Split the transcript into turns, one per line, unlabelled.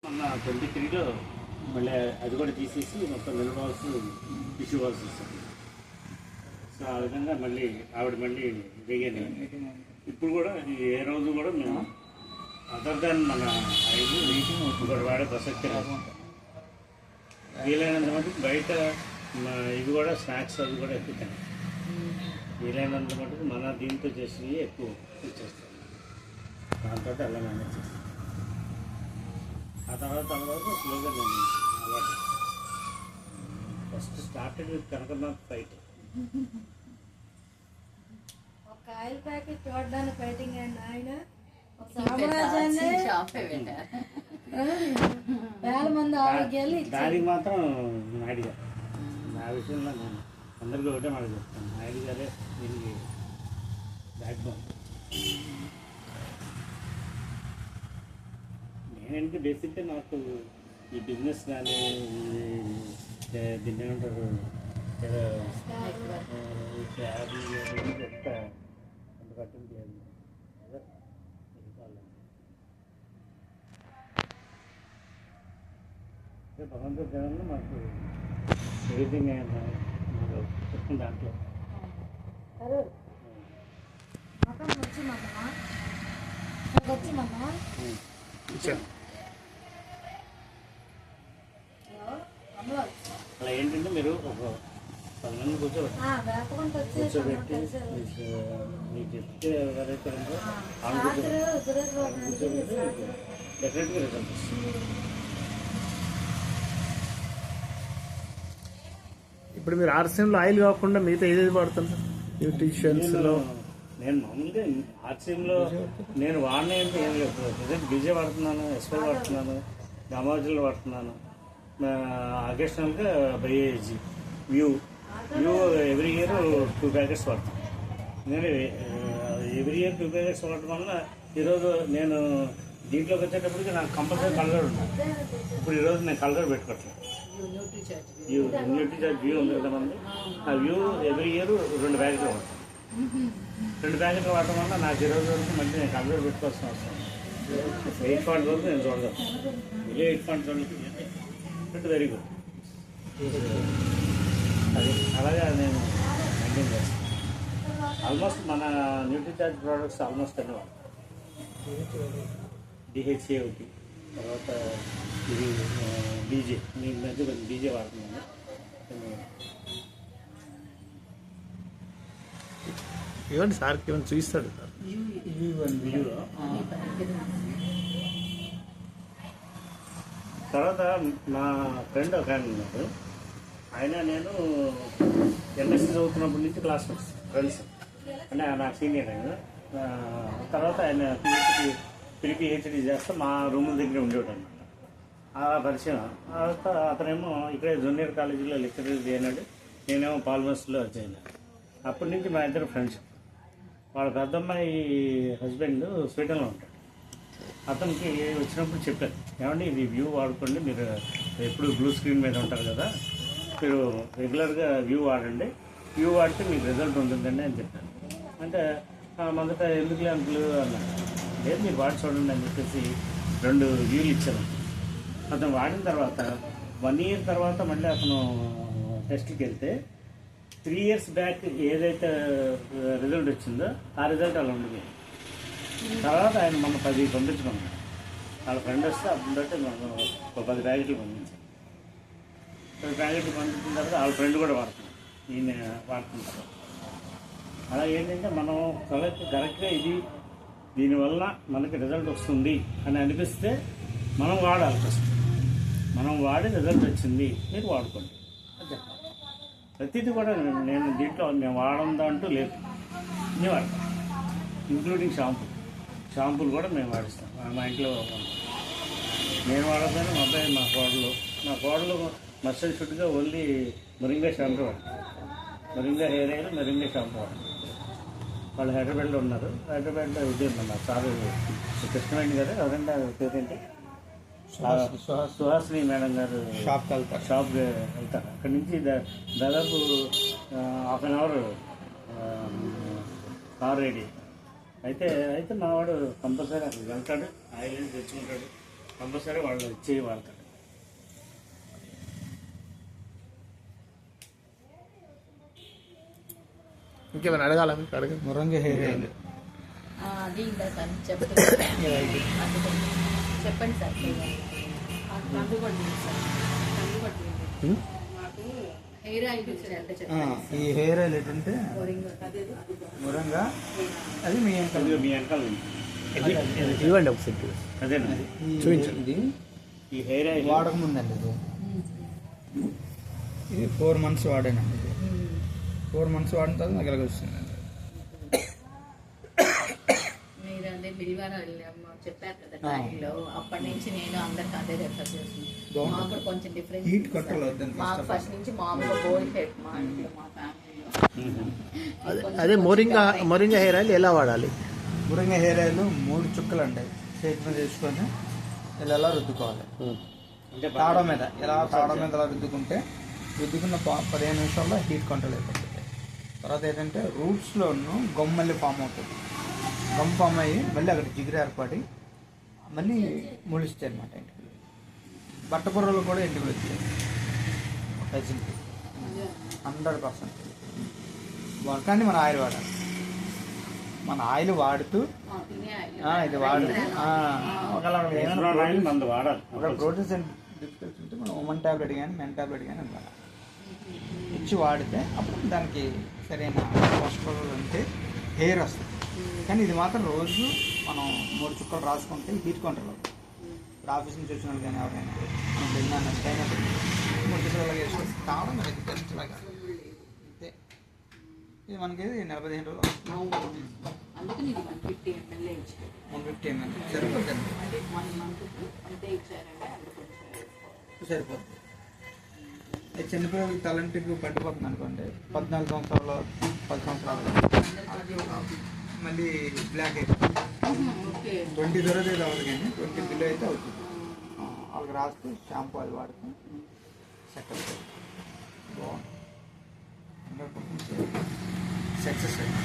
మొన్న 23లో మళ్ళీ అది కూడా తీసేసి మొత్తం మినరల్ వాల్స్ టిష్యూ వాల్స్ ఇస్తాను. సో ఆ విధంగా మళ్ళీ ఆవిడ మళ్ళీ దిగాను. ఇప్పుడు కూడా ఏ రోజు కూడా మేము అదర్ దాన్ మన ఐదు ఇంకోటి వాడే ప్రసక్తి రాదు. వీలైనంత మటుకు బయట ఇవి కూడా స్నాక్స్ అవి కూడా ఎక్కువ తిన్నాం. వీలైనంత మటుకు మన దీంతో చేసినవి ఎక్కువ ఇచ్చేస్తాం. దాంతో అలా మేనేజ్ చేస్తాం. ఆ తర్వాత స్లోగా నేను అలవాటు. First started with Kanakanath fight.
ఒక ఆయిల్ ప్యాకెట్ చూడడానికి ఫైటింగ్ అండి ఆయన సామ్రాజ్యాన్ని వేల మంది ఆరోగ్యాలు
దానికి మాత్రం నాయుడు గారు. నా విషయంలో నేను అందరికీ ఒకటే మాట చెప్తాను, నాయుడు గారే దీనికి బ్యాక్ బోన్. నేనంటే బేసిక్గా నాకు ఈ బిజినెస్ కానీ దీన్ని ఏమంటారు క్యాబ్ చెప్తా అంత పట్టింది లేదు. భగవంతుడి జనంలో మాకు ఎవ్రీథింగ్ మాకు చెప్తుంది దాంట్లో. అలా ఏంటంటే మీరు ఒక 10 మంది కూర్చోబెట్టి మీకు చెప్తే ఎవరైతే ఉందో కూర్చోబెట్టి డెఫినెట్గా రిజల్ట్ వస్తుంది.
ఇప్పుడు మీరు ఆర్సీఎంలో ఆయిల్ కాకుండా మిగతా ఏదేది వాడుతున్నారు? న్యూట్రిషన్స్లో
నేను మామూలుగా ఆర్సీఎంలో నేను వాడినే అంటే ఏం లేదు. ప్రజెంట్ బీజే వాడుతున్నాను, ఎస్పై వాడుతున్నాను, గామాజులు వాడుతున్నాను. అకేషనల్గా బైఏజీ వ్యూ ఎవ్రీ ఇయర్ 2 ప్యాకెట్స్ వాడతాను. నేను ఎవ్రీ ఇయర్ 2 ప్యాకెట్స్ వాడటం వల్ల ఈరోజు నేను దీంట్లోకి వచ్చేటప్పటికి నాకు కంపల్సరీ కలర్ ఉన్నాను. ఇప్పుడు ఈరోజు నేను కలర్ పెట్టుకోవట్లేదు. న్యూట్రీ చార్జ్ వ్యూ ఉంది కదా మనది, ఆ వ్యూ ఎవ్రీ ఇయర్ 2 ప్యాకెట్లు వాడతాను. 2 ప్యాకెట్లు వాడటం వల్ల నాకు ఈరోజు వరకు మళ్ళీ నేను కలర్ పెట్టుకోవాల్సిన అవసరం 8 వరకు నేను చూడగలను. 8 చూడలేదు, వెరీ గుడ్. అది అలాగే నేను మెయింటైన్ చేస్తాను. ఆల్మోస్ట్ మన న్యూట్రీ చార్జ్ ప్రోడక్ట్స్ ఆల్మోస్ట్ అన్నీ వాడతాను. డిహెచ్ఏ ఒకటి, తర్వాత ఇది బీజే, నేను మధ్య కొంచెం బీజే వాడుతున్నాను.
ఇవ్వండి సార్కి ఏమైనా చూపిస్తాడు సార్.
వ్యూలో తర్వాత మా ఫ్రెండ్ ఒక ఆయన ఉన్నాడు. ఆయన నేను ఎంఎస్సీ చదువుతున్నప్పటి నుంచి క్లాస్మేట్స్ ఫ్రెండ్స్. అంటే నా సీనియర్ ఆయన. తర్వాత ఆయన పిహెచ్డీ చేస్తే మా రూమ్ దగ్గర ఉండేవాడు అనమాట. అలా పరిచయం. తర్వాత అతనేమో ఇక్కడే జూనియర్ కాలేజీలో లెక్చరర్ చేయనాడు, నేనేమో పాల్మర్స్లో చేయను. అప్పటి నుంచి మా ఇద్దరు ఫ్రెండ్స్. వాళ్ళ పెద్దమ్మాయి హస్బెండ్ స్వీడన్లో ఉంటాడు. అతనికి వచ్చినప్పుడు చెప్పాను, ఏమంటే ఇది వ్యూ వాడుకోండి, మీరు ఎప్పుడు బ్లూ స్క్రీన్ మీద ఉంటారు కదా, మీరు రెగ్యులర్గా వ్యూ వాడండి, వ్యూ వాడితే మీకు రిజల్ట్ ఉంటుందండి అని చెప్పాను. అంటే మొదట ఎందుకులే అంకులు అన్నాడు. లేదు మీరు వాడి చూడండి అని చెప్పేసి 2 వ్యూలు ఇచ్చాను. అతను వాడిన తర్వాత 1 ఇయర్ తర్వాత మళ్ళీ అతను టెస్ట్కి వెళ్తే 3 ఇయర్స్ బ్యాక్ ఏదైతే రిజల్ట్ వచ్చిందో ఆ రిజల్ట్ అలా ఉండదు. తర్వాత ఆయన మొన్న 10 పంపించుకున్నాడు. వాళ్ళ ఫ్రెండ్ వస్తే అప్పుడు బట్టి మనం ఒక 10 ప్యాకెట్లు పంపించాం. 10 ప్యాకెట్లు పంపించిన తర్వాత వాళ్ళ ఫ్రెండ్ కూడా వాడుతున్నాం, ఈయన వాడుతుంటారు. అలా ఏంటంటే మనం కరెక్ట్గా ఇది దీనివల్ల మనకి రిజల్ట్ వస్తుంది అని అనిపిస్తే మనం వాడాలి. ఫస్ట్ మనం వాడి రిజల్ట్ వచ్చింది మీరు వాడుకోండి అని చెప్పాలి. ప్రతిదీ కూడా నేను దీంట్లో మేము వాడందంటూ లేదు, అన్నీ వాడతాం, ఇంక్లూడింగ్ షాంపూలు కూడా మేము వాడిస్తాం. మా ఇంట్లో నేను వాడకపోయినా మా అబ్బాయి మా కోడలు మస్టర్డ్ షుడ్గా ఓన్లీ మొరింగా షాంపూ వాడతాం. Moringa hair oil, moringa shampoo వాడతాం. వాళ్ళు హైదరాబాద్లో ఉన్నారు. హైదరాబాద్లో ఇది ఉన్నారు సార్ కృష్ణవేణి గారు, ఎవరంటే పేరేంటి, సుహాసిని మేడం గారు షాప్కి వెళ్తారు. అక్కడి నుంచి దాదాపు ½ అన్ అవర్ కార్ రెడీ అయితే మావాడు కంపల్సరీ అక్కడికి వెళ్తాడు, ఆయిల్ తెచ్చుకుంటాడు. కంపల్సరీ వాళ్ళు చేయి వాడతారు.
ఇంకేమైనా అడగాల మీకు? అడగ
మురంగి హెయిర్ ఆయిల్
అది ఇంకా సార్ చెప్పండి సార్. హెయిర్ ఆయిల్ అంటే చెప్పండి.
ఈ హెయిర్ ఆయిల్ ఏంటంటే మురంగా, అది మీ వెనకాల
ఇదిగో మీ వెనకాల ఉంది.
ఇవ్వండి ఒకసారి.
అదేనండి
చూపించండి.
ఇది
ఈ హెయిర్ ఆయిల్
వాడకముందండి ఇది 4 months వాడానండి. ఇది 4 months వాడిన తర్వాత నాకు ఇలాగ వస్తుందండి.
మీరు అదే బిల్వారా చెప్పారు కదా ట్రైన్లో, అప్పటి నుంచి నేను అందరికి అదే రెఫర్ చేస్తున్నాను. మాకు కూడా కొంచెం డిఫరెన్స్.
హీట్ కంట్రోల్ అవుతుంది.
మాకు ఫస్ట్ నుంచి మామూలుగా బోల్ హెడ్ మా ఇంట్లో మా ఫ్యామిలీలో.
అదే మొరింగా హెయిర్ ఆయిల్ ఎలా వాడాలి?
మురంగా హెయిర్ ఆయిల్ 3 చుక్కలు అండి చేతి మీద వేసుకొని ఇలా రుద్దుకోవాలి.
అంటే
తాడ మీద ఇలా రుద్దుకుంటే రుద్దుకున్న 15 నిమిషాల్లో హీట్ కంట్రోల్ అయిపోతుంది. తర్వాత ఏంటంటే రూట్స్లోనూ గమ్ మళ్ళీ ఫామ్ అవుతుంది. గమ్ ఫామ్ అయ్యి మళ్ళీ అక్కడ జిగురు ఏర్పడి మళ్ళీ ములుస్తాయి అనమాట ఇంటికి. బట్ట బుర్రలు కూడా ఇంటికి వచ్చాయి ఫెసిలిటీ 100%. కానీ మన ఆయిల్ వాడాలి. మన ఆయిల్ వాడుతూ ఇది వాడుతూ
ఆయిల్ మందు వాడాలి.
ఒక ప్రోటీన్స్ అండ్ డిఫికల్టీ ఉంటే మనం ఉమెన్ ట్యాబ్లెట్ కానీ మెన్ ట్యాబ్లెట్ కానీ ఇవ్వాలి. ఇచ్చి వాడితే అప్పుడు దానికి సరైన పోషకాలు ఉంటే హెయిర్ వస్తుంది. కానీ ఇది మాత్రం రోజు మనం 3 చుక్కలు రాసుకుంటే హీట్ కంట్రోల్ అవుతుంది. ఇప్పుడు ఆఫీస్ నుంచి వచ్చిన వాళ్ళు కానీ ఎవరైనా మనం వెళ్ళినా అయినప్పుడు 3 చుక్కలు వేసుకొని కావడం తెలిసేలాగా అంతే. ఇది మనకి 45 రోజులు
అందుకని ఇది 150 ml ఇచ్చారు.
150 ml సరిపోతుంది.
అంటే 1 month అంతే ఇచ్చారంటే అందుకు
సరిపోతుంది. చిన్నపిల్లలకి తలంటికి పట్టిపోతుంది అనుకోండి, 14 సంవత్సరాలు 10 సంవత్సరాలు మళ్ళీ బ్లాక్ అయిపోతుంది. 20 తర్వాత అయితే అవ్వదు కానీ 20 బిలో అయితే అవుతుంది. వాళ్ళకి రాస్తే షాంపూ అది వాడితే సెట్ అవుతుంది. బాగుంది. 100% సక్సెస్ అయింది.